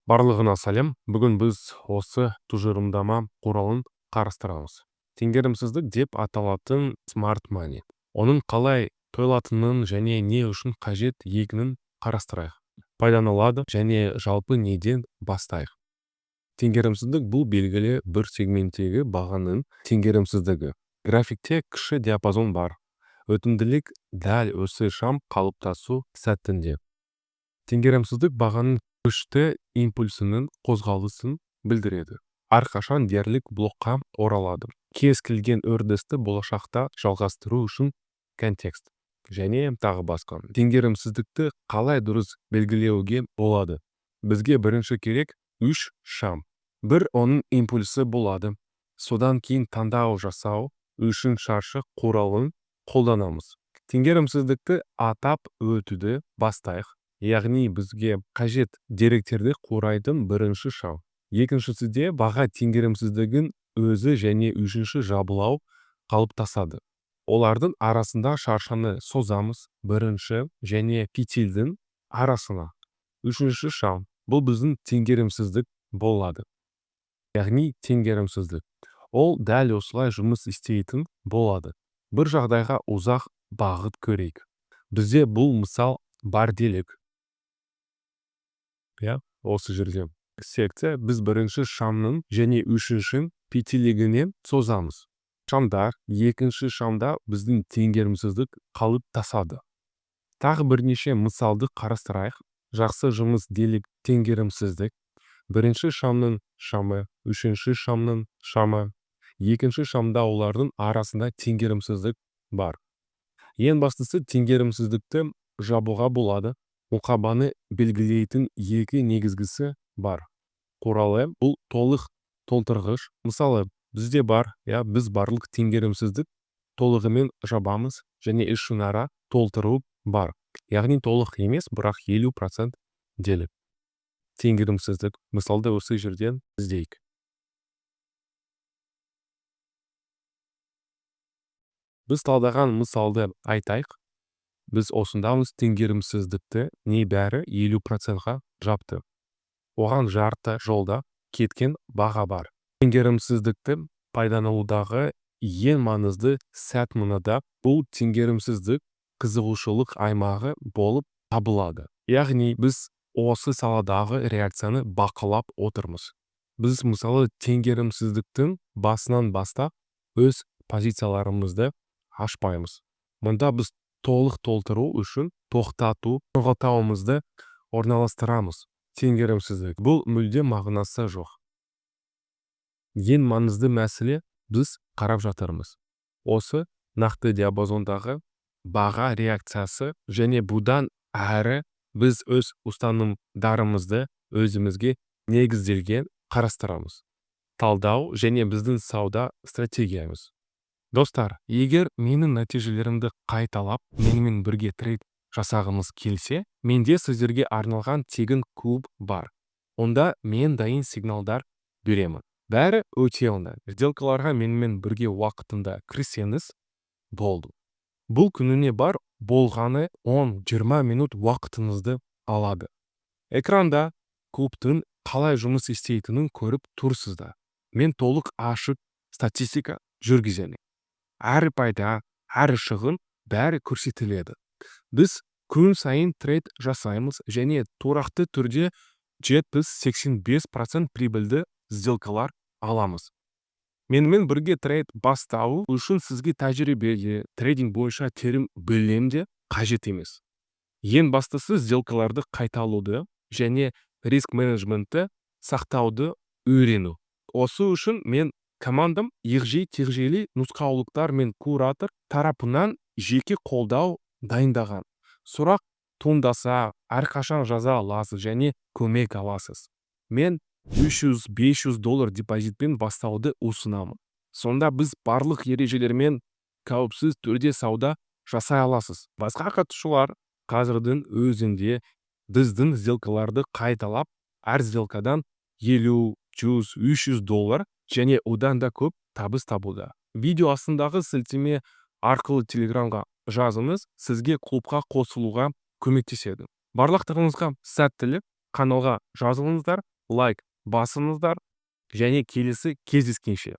Барлығына сәлем. Бүгін біз осы тұжырымдама құралын қарастырамыз. Теңгерімсіздік деп аталатын смарт мани. Оның қалай тойлатынын және не үшін қажет екенін қарастырайық. Пайдаланылады және жалпы неден бастайық. Теңгерімсіздік бұл белгілі бір сегменттегі бағаның теңгерімсіздігі. Графикте кіші диапазон бар. Өтімділік дәл осы шам қалыптасу сәтінде. Теңгерімсіздік бағаның күшті импульсінің қозғалысын білдіреді. Әрқашан дерлік блокқа оралады. Кез келген үрдісті болашақта жалғастыру үшін контекст және тағы басқа. Теңгерімсіздікті қалай дұрыс белгілеуге болады? Бізге бірінші керек 3 шам. Бір оның импульсы болады. Содан кейін таңдау жасау үшін шаршы құралын қолданамыз. Теңгерімсіздікті атап өтуді бастайық. Яғни бізге қажет деректерді құрайтын бірінші шам. Екіншісіде баға теңгерімсіздігін өзі және үшінші жабылау қалыптасады. Олардың арасында шаршаны созамыз бірінші және фитильдің арасына. Үшінші шам. Бұл біздің теңгерімсіздік болады. Яғни теңгерімсіздік. Ол дәл осылай жұмыс істейтін болады. Бір жағдайға ұзақ бағыт көрейік. Бізде бұл мысал бар делік. Осы жерде секте біз бірінші шамның және үшінші фитилігінен созамыз. Шамдар, екінші шамда біздің теңгерімсіздік қалыптасады. Тағы бірнеше мысалды қарастырайық. Жақсы жұмыс делік теңгерімсіздік. Бірінші шамның шамы, үшінші шамның шамы. Екінші шамда олардың арасында теңгерімсіздік бар. Ең бастысы теңгерімсіздікті жабуға болады. Мұқабаны белгілейтін екі негізгісі бар. Құралы бұл толық толтырғыш. Мысалы, бізде бар, біз барлық теңгерімсіздік толығымен жабамыз және ішінара толтыру бар. Яғни толық емес, бірақ 50% делік. Теңгерімсіздік. Мысалды осы жерден іздейік. Біз талдаған мысалды айтайық. Біз осындамыз теңгерімсіздікті небәрі 50%-ға жапты. Оған жарты жолда кеткен баға бар. Теңгерімсіздікті пайдаланудағы ең маңызды сәт мынада. Бұл теңгерімсіздік қызығушылық аймағы болып табылады. Яғни біз осы саладағы реакцияны бақылап отырмыз. Біз мысалы теңгерімсіздіктің басынан бастап өз позицияларымызды ашпаймыз. Мұнда біз толық толтыру үшін тоқтату тоқтауымызды орналастырамыз. Теңгерімсіздік. Бұл мүлде мағынасы жоқ. Ең маңызды мәселе біз қарап жатырмыз. Осы нақты диапазондағы баға реакциясы және бұдан әрі біз өз ұстанымдарымызды өзімізге негізделген қарастырамыз. Талдау және біздің сауда стратегиямыз. Достар, егер менің нәтижелерімді қайталап, менімен бірге трейд жасағымыз келсе, менде сіздерге арналған тегін клуб бар. Онда мен дайын сигналдар беремін. Бәрі өте оңай. Сделкаларға менімен бірге уақытында кірсеңіз болды. Бұл күніне бар болғаны 10-20 минут уақытыңызды алады. Экранда клубтың қалай жұмыс істейтінін көріп тұрсыздар. Мен толық ашық статистика жүргіземін. Әр пайда, әр шығын бәрі көрсетіледі. Біз күн сайын трейд жасаймыз және тұрақты түрде 70-85% прибыльді сделкалар аламыз. Менімен бірге трейд бастау үшін сізге тәжірибеге трейдинг бойынша терім білімде қажет емес. Ең бастысы сделкаларды қайталауды және риск менеджментті сақтауды үйрену. Осы үшін мен командам егжей-тегжейлі нұсқаулықтар мен куратор тарапынан жеке қолдау дайындаған. Сұрақ туындаса әрқашан жаза аласыз және көмек аласыз. Мен $300-500 депозитпен бастауды ұсынамын. Сонда біз барлық ережелермен қауіпсіз түрде сауда жасай аласыз. Басқа қатысушылар қазірдің өзінде біздің сделкаларды қайталап, әр сделкадан $50-100-300 және одан да көп табыс табуда. Видео астындағы сілтеме арқылы телеграмға жазыңыз, сізге клубқа қосылуға көмектеседі. Барлықтарыңызға сәттілік, каналға жазылыңыздар. лайк басыңыздар және келесі кездескенше.